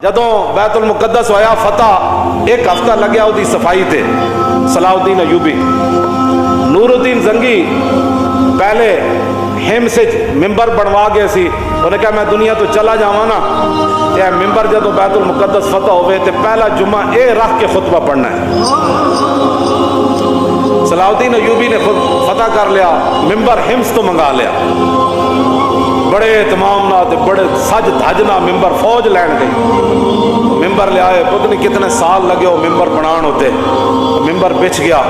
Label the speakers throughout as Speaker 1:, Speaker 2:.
Speaker 1: جدوں بیت المقدس ہویا فتح ایک ہفتہ لگیا وہ صفائی تے صلاح الدین ایوبی نور الدین زنگی پہلے ہم سے ممبر بنوا گئے سی انہیں کہا میں دنیا تو چلا جاواں نا یہ ممبر جدوں بیت المقدس فتح ہوئے تے پہلا جمعہ اے رکھ کے خطبہ پڑھنا ہے۔ صلاح الدین ایوبی نے خود فتح کر لیا، ممبر ہمس تو منگا لیا، بڑے اہتمام نہ بڑے سج دھجنا ممبر فوج لین گئی، ممبر لے آئے، پتہ نہیں کتنے سال لگے وہ ممبر بنان ہوتے، ممبر بچ گیا۔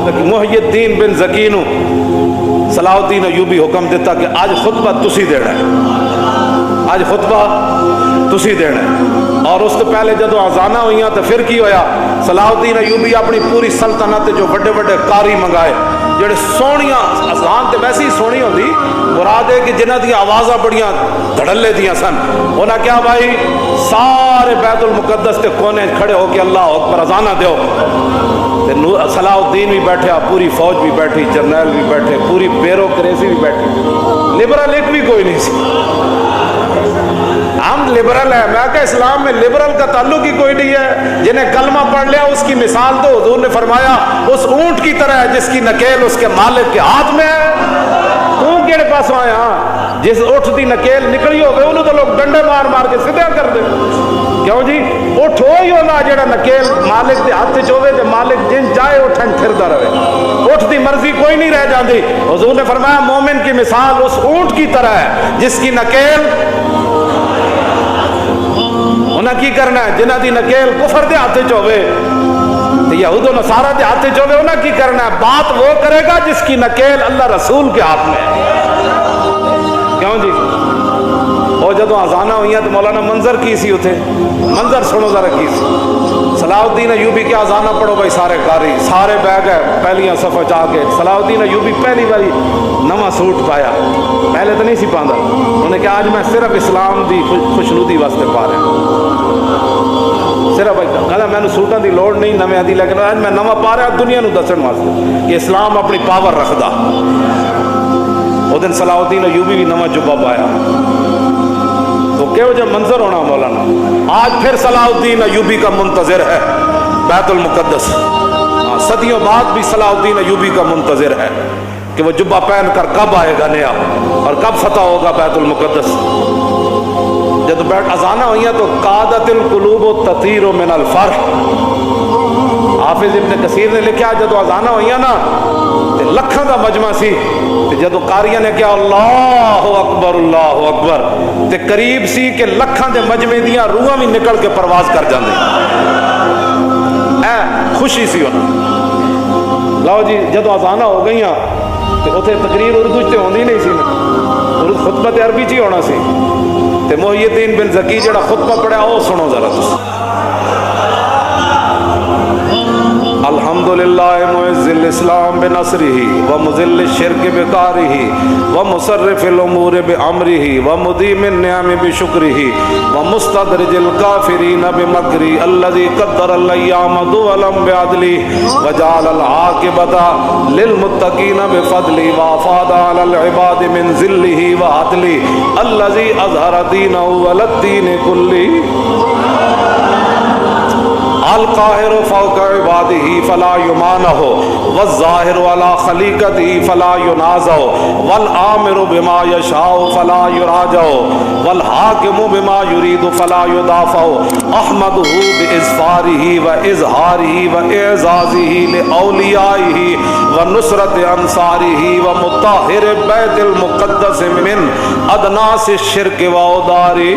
Speaker 1: لیکن محی الدین بن زکی نو صلاح الدین ایوبی حکم دیتا کہ آج خطبہ تسی دینا ہے، آج خطبہ تسی دینا ہے۔ اور اس تو پہلے جدو آزانہ ہوئیاں تو پھر کی ہویا، صلاح الدین ایوبی اپنی پوری سلطنت جو بڑے بڑے قاری منگائے جڑے سونیاں اذان تے ویسی سونی ہوندی، مراد ہے کہ جنہ دی آوازاں بڑیاں دھڑلے دیاں سن، انہاں کیا بھائی سارے بیت المقدس تے کونے کھڑے ہو کے اللہ اکبر اذانہ دیو۔ صلاح الدین بھی بیٹھا، پوری فوج بھی بیٹھی، جرنیل بھی بیٹھے، پوری بیوروکریسی بھی بیٹھی، لبرل ایک بھی کوئی نہیں سی۔ ہم لبرل ہیں، میں کہ اسلام میں لبرل کا تعلق ہی کوئی نہیں ہے، جنہیں کلمہ پڑھ لیا اس کی مثال تو حضور نے فرمایا اس اونٹ کی طرح ہے جس کی نکیل اس کے مالک کے ہاتھ میں ہے۔ اونٹ کیڑے پاس آیا، جس اٹھ دی نکیل نکلی ہوگی انہوں تو لوگ ڈنڈے مار مار کے سدھا کر دیں، کیوں جی اٹھ ہوئی ہونا جڑا نکیل مالک دے ہاتھ چوے تے مالک جن چاہے اٹھن پھردا رہے، اٹھ دی مرضی کوئی نہیں رہ جاندی۔ حضور نے فرمایا مومن کی مثال اس اونٹ کی طرح ہے جس کی نکیل انہاں کی کرنا ہے، جنہ دی نکیل کفر دے ہاتھ چوے یہود و نصارہ دے ہاتھ چوے انہاں کی کرنا ہے، بات وہ کرے گا جس کی نکیل اللہ رسول کے ہاتھ میں ہے، کیوں جی؟ اور جدو آزانہ ہوئیاں تو مولانا منظر کی سی اتھے، منظر سنو ذرا کی سی، صلاح الدین ایوبی کے آزانہ پڑھو بھائی سارے قاری، سارے بیگ ہے پہلیاں صفحہ جا کے، صلاح الدین ایوبی پہلی باری نواں سوٹ پایا، پہلے تو نہیں سی پاندہ، انہوں نے کہا آج میں صرف اسلام دی خوشنودی واسطے پا رہا ہوں، صرف کہا میں نے سوٹاں دی لوڑ نہیں نویں دی، لیکن آج میں نواں پا رہا دنیا نو دسن واسطے کہ اسلام اپنی پاور رکھدا۔ وہ دن صلاح الدین ایوبی بھی نواں جبہ پایا، تو کیوں جو منظر ہونا مولانا، آج پھر صلاح الدین ایوبی کا منتظر ہے بیت المقدس، صدیوں بعد بھی صلاح الدین ایوبی کا منتظر ہے کہ وہ جبہ پہن کر کب آئے گا نیا اور کب فتح ہوگا بیت المقدس۔ جب بیٹھ اذانہ ہوئیاں تو قادت القلوب تطیر من الفرح، حافظ ابن کثیر نے لکھا جدو اذانہ ہوئیاں نا لکھاں دا مجمع سی، جدو قاریاں نے کہا اللہ اکبر اللہ اکبر تے قریب سی کہ لکھاں دے مجمع دیاں روحاں بھی نکل کے پرواز کر جاندے، اے خوشی سی ہونا۔ لو جی جدو اذانہ ہو گئیاں تو اتنے تقریر اردو تے ہوندی نہیں سی نا، خطبہ تے عربی چی ہونا سی، تے محی الدین بن زکی جڑا خطبہ پڑھا وہ سنو ذرا تس۔ الحمدللہ معز الاسلام بنصرہ ومذل الشرک بقارہ ومصرف الامور بامرہ ومدیم النعم بشکرہ ومستدرج الکافرین بمکرہ الذی قدر الایام دولا بعدلہ وجعل العاقبۃ للمتقین بفضلہ وافاض علی العباد من ذلہ وعدلہ الذی اظہر دینہ علی الدین کلہ القاہر فوق عبادہ فلا یمانہ والظاہر علی خلیقتہ فلا ینازع والآمر بما یشاء فلا یراجع والحاکم بما یرید فلا یدافع احمدہ باظفارہ واظہارہ واعزازہ لاولیائہ ونصرت انصارہ ومطہر بیت المقدس من ادناس الشرک واودارہ۔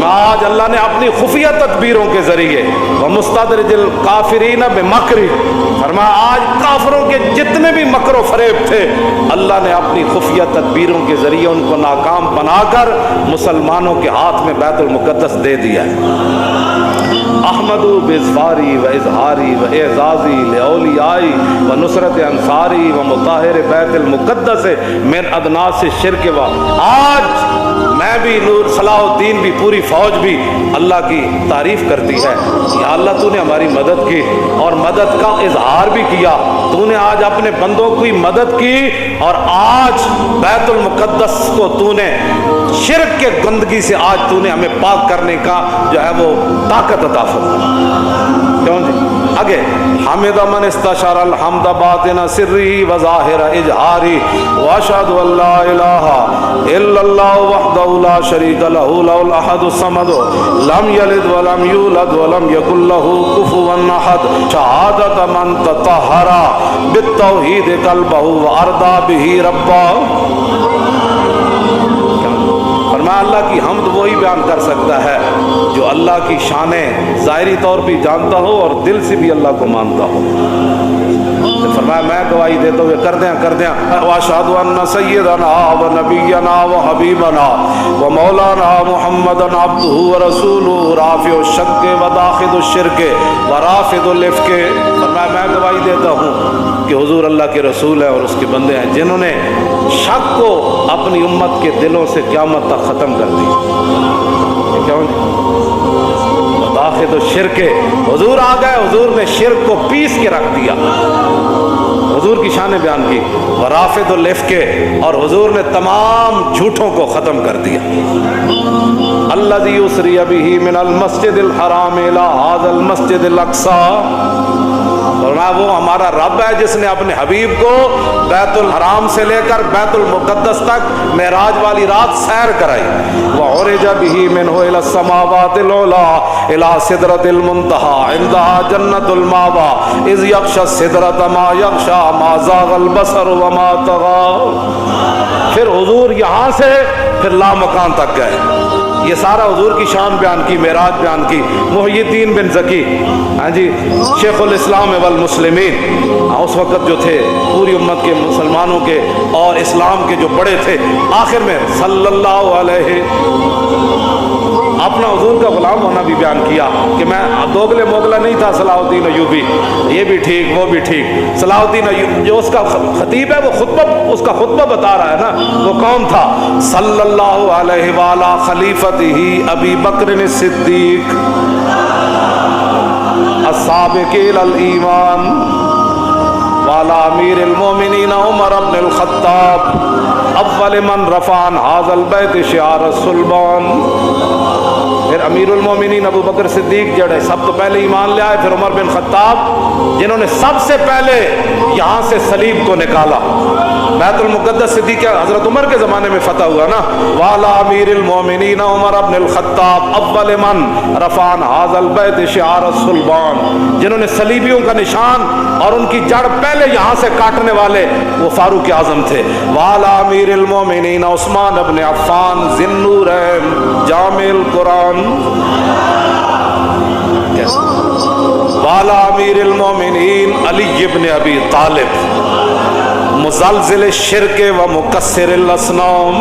Speaker 1: آج اللہ نے اپنی خفیہ تدبیروں کے ذریعے ومستدرج الکافرین بمکرہ، فرمایا آج کافروں کے جتنے بھی مکر و فریب تھے اللہ نے اپنی خفیہ تدبیروں کے ذریعے ان کو ناکام بنا کر مسلمانوں کے ہاتھ میں بیت المقدس دے دیا ہے۔ احمدو بازفاری و اظہاری و اعزازی لأولیائی و نصرت انصاری و مطہر بیت المقدس من ادناس شرک و آج میں بھی نور صلاح الدین بھی پوری فوج بھی اللہ کی تعریف کرتی ہے. یا اللہ تو نے ہماری مدد کی اور مدد کا اظہار بھی کیا. تو نے آج اپنے بندوں کی مدد کی اور آج بیت المقدس کو تو نے شرک کے گندگی سے آج تو نے ہمیں پاک کرنے کا جو ہے وہ طاقت عطا فرمائی. کیوں جی آگے حمد من استشار الحمد باطن سری و ظاہر اجہاری واشهد ان لا الہ الا اللہ وحدہ لا شریک لہ لہ الاحد الصمد لم یلد ولم یولد ولم یکن لہ کفوا احد شہادت من تطہر بالتوحید قلبہ وارضى بہ ربا. فرمایا اللہ کی حمد وہی بیان کر سکتا ہے جو اللہ کی شانیں ظاہری طور پہ جانتا ہو اور دل سے بھی اللہ کو مانتا ہو. فرمایا میں گواہی دیتا ہوئے کر دیں واشهد ان سیدنا و نبینا و حبیبنا و مولانا محمد عبدہ و رسولہ رافع الشک و داخل الشرک و رافض الافک. فرمایا میں گواہی دیتا ہوں کہ حضور اللہ کے رسول ہیں اور اس کے بندے ہیں جنہوں نے شک کو اپنی امت کے دلوں سے قیامت تک ختم کر دی. کیوں داخل الشرک حضور آ گئے, حضور نے شرک کو پیس کے رکھ دیا, حضور کی شان بیان کی. ورافض الافک اور حضور نے تمام جھوٹوں کو ختم کر دیا. الذی یسری بہ من المسجد الحرام الی ھذا المسجد الاقصی. فرمایا وہ ہمارا رب ہے جس نے اپنے حبیب کو بیت الحرام سے لے کر بیت المقدس تک معراج والی رات سیر کرائی. وعرج به منه الى السماوات العلى الى سدرۃ المنتہى عندها جنۃ المأوى اذ یغشی السدرۃ ما یغشی ما زاغ البصر وما طغى. پھر حضور یہاں سے پھر لامکان تک گئے. یہ سارا حضور کی شان بیان کی, معراج بیان کی. محی الدین بن زکی ہاں جی شیخ الاسلام والمسلمین اس وقت جو تھے پوری امت کے مسلمانوں کے اور اسلام کے جو بڑے تھے, آخر میں صلی اللہ علیہ اپنا حضور کا غلام ہونا بھی بیان کیا کہ میں دوگلے موگلا نہیں تھا. صلاح الدین ایوبی یہ بھی ٹھیک وہ بھی ٹھیک. صلاح الدین ایوبی جو اس کا خطیب ہے وہ اس کا خطبہ بتا رہا ہے نا, وہ کون تھا؟ صلی اللہ علیہ وآلہ خلیفتہ ابی بکر الصدیق السابق الی الایمان وعلی امیر المومنین عمر بن الخطاب اول من رفع عن هذا البیت شعار الصلبان. پھر امیر المومنین ابو بکر صدیق جڑے سب تو پہلے ایمان لے آئے, پھر عمر بن خطاب جنہوں نے سب سے پہلے یہاں سے صلیب کو نکالا. بیت المقدس صدیق حضرت عمر کے زمانے میں فتح ہوا نا. والا امیر المومنین عمر بن الخطاب اول من رفع عن هذا البیت شعار الصلبان, جنہوں نے صلیبیوں کا نشان اور ان کی جڑ پہلے یہاں سے کاٹنے والے وہ فاروق اعظم تھے. والا امیر المومنین عثمان بن عفان ذی النورین جامع القرآن. والا امیر المومنین علی بن ابی طالب مزلزل الشرک و مکسر الاصنام.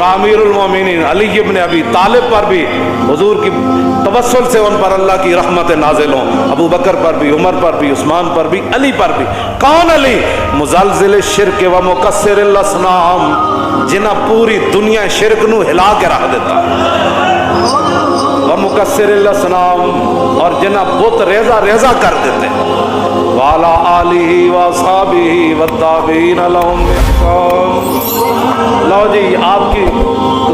Speaker 1: امیر المومنین علی بن ابی طالب پر بھی حضور کی توسل سے ان پر اللہ کی رحمت نازل ہوں. ابو بکر پر بھی, عمر پر بھی, عثمان پر بھی, علی پر بھی. کون علی؟ مزلزل الشرک و مکسر الاصنام, جنہ پوری دنیا شرک نو ہلا کے رکھ دیتا. و مکسر الاصنام اور جنہ بت ریزہ ریزہ کر دیتے. والا آلہ و اصحابہ والتابعین لہم بإحسان. لو جی آپ کی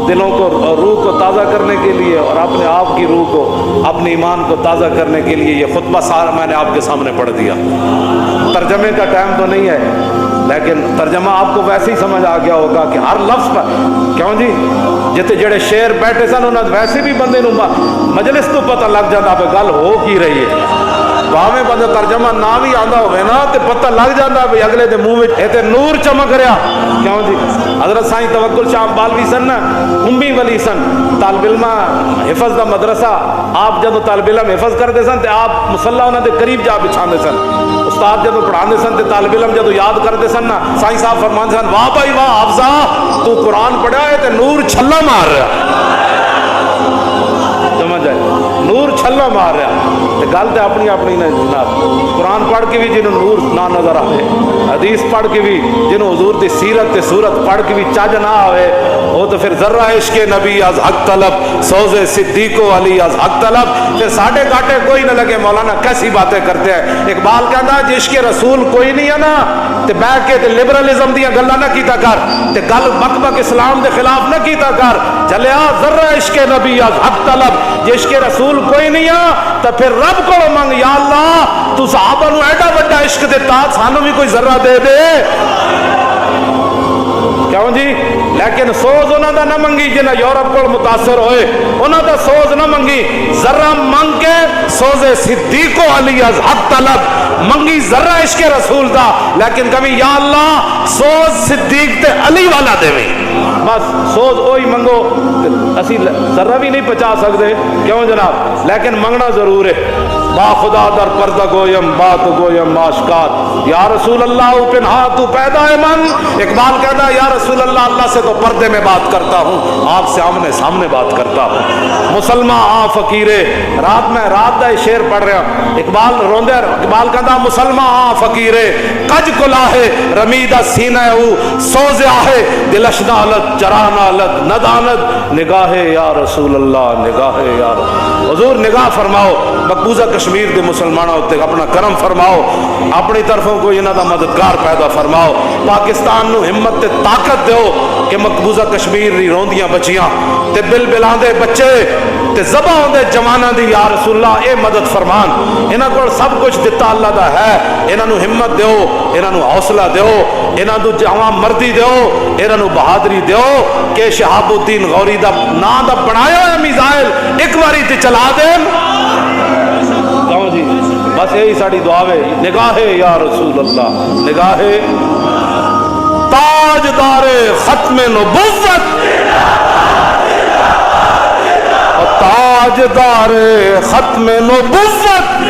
Speaker 1: دلوں کو اور روح کو تازہ کرنے کے لیے اور اپنے آپ کی روح کو اپنے ایمان کو تازہ کرنے کے لیے یہ خطبہ سارا میں نے آپ کے سامنے پڑھ دیا. ترجمے کا ٹائم تو نہیں ہے لیکن ترجمہ آپ کو ویسے ہی سمجھ آ گیا ہوگا کہ ہر لفظ پر کیوں جی جتے جڑے شعر بیٹھے سن انہاں ویسے بھی بندے نو مجلس تو پتہ لگ جاتا پہ گل ہو کی رہی ہے. باویں بندہ ترجمہ نہ بھی آندا ہوئے نا تے پتہ لگ جاتا بھی اگلے دے منہ وچ تے نور چمک رہا. کیوں جی حضرت سائیں توکل شاہ بالوی سن نا, امی ولی سن, طالب علم حفظ دا مدرسہ. آپ جدو طالب علم حفظ کرتے سن تے آپ مصلی انہاں دے قریب جا بچھاندے سن. استاد جدو پڑھاندے سن تے طالب علم جدو یاد کرتے سن نا, سائیں صاحب فرماندے سن واہ بھائی واہ حافظہ تو قرآن پڑھا ہے تے نور چھلا مار رہا. سمجھ آئے, نور چھلا مار رہا تے گل تے اپنی اپنی نے جناب قرآن پڑھ کے بھی جنہوں نور نہ نظر آئے حدیث پڑھ کے بھی جنہوں حضور دی سیرت تے صورت پڑھ کے بھی چج نہ آئے وہ تو پھر ذرہ عشق نبی از حق طلب سوز صدیق و علی از حق طلب پھر ساڑھے گاٹے کوئی نہ لگے مولانا کیسی باتیں کرتے ہیں اقبال کہتا ہے عشق رسول کوئی نہیں ہے نا تے بیٹھ کے تے لبرلزم دیا گلا نہ کیتا کر تے گل بک بک اسلام دے خلاف نہ کیتا کر چلیا ذرہ عشق نبی از حق طلب عشق رسول کوئی نہیں ہے تو پھر رب کو منگ یا اللہ تو صحابہ نو ایڈا بڑا عشق دیتا سانو بھی کوئی ذرہ دے دے کیوں جی لیکن سوز انہوں دا نہ منگی جنہ یورپ کو متاثر ہوئے انہوں دا سوز نہ منگی ذرہ منگ کے سوز صدیق و علی از حق طلب منگی ذرہ عشق رسول دا لیکن کبھی یا اللہ سوز صدیق تے علی والا دے میں بس سوز وہی منگو اسی ذرہ بھی نہیں پہنچا سکتے کیوں جناب لیکن منگنا ضرور ہے با خدا در پردہ گویم بات گویم ماشکات یا رسول اللہ پنہا تو پیدا ہے من اقبال کہتا ہے یا رسول اللہ اللہ سے تو پردے میں بات کرتا ہوں آپ سے آمنے سامنے بات کرتا ہوں مسلمان آ فقیرے رات میں رات دا شعر پڑھ رہا اقبال روندے اقبال کہتا مسلمان آ فقیرے کج کلاہے رمیدہ سینہ او سوز آہے دلش نالت جران آلت ندانت نگاہ یا رسول اللہ نگاہ یا رسول حضور نگاہ فرماؤ مقبوضہ کشمیر دے مسلمانوں ہوتے اپنا کرم فرماؤ اپنی طرفوں کو انہاں دا مددگار پیدا فرماؤ پاکستان نو ہمت تے طاقت دیو کہ مقبوضہ کشمیر دی روندیاں بچیاں تے بل بلاندے بچے تے ذبح ہوندے جواناں دی یا رسول اللہ اے مدد فرمان انہاں کو سب کچھ دتا اللہ دا ہے انہاں نو ہمت دیو انہاں نو حوصلہ دیو انہاں نو جوان مردی دیو انہاں نو بہادری دیو کہ شہاب الدین غوری دا نام دا بنایا ہے میزائل ایک باری تے چلا دین جی بس یہی ساری دعا ہے نگاہ یا رسول اللہ نگاہ تاجدار ختم نبوت تاجدار ختم نبوت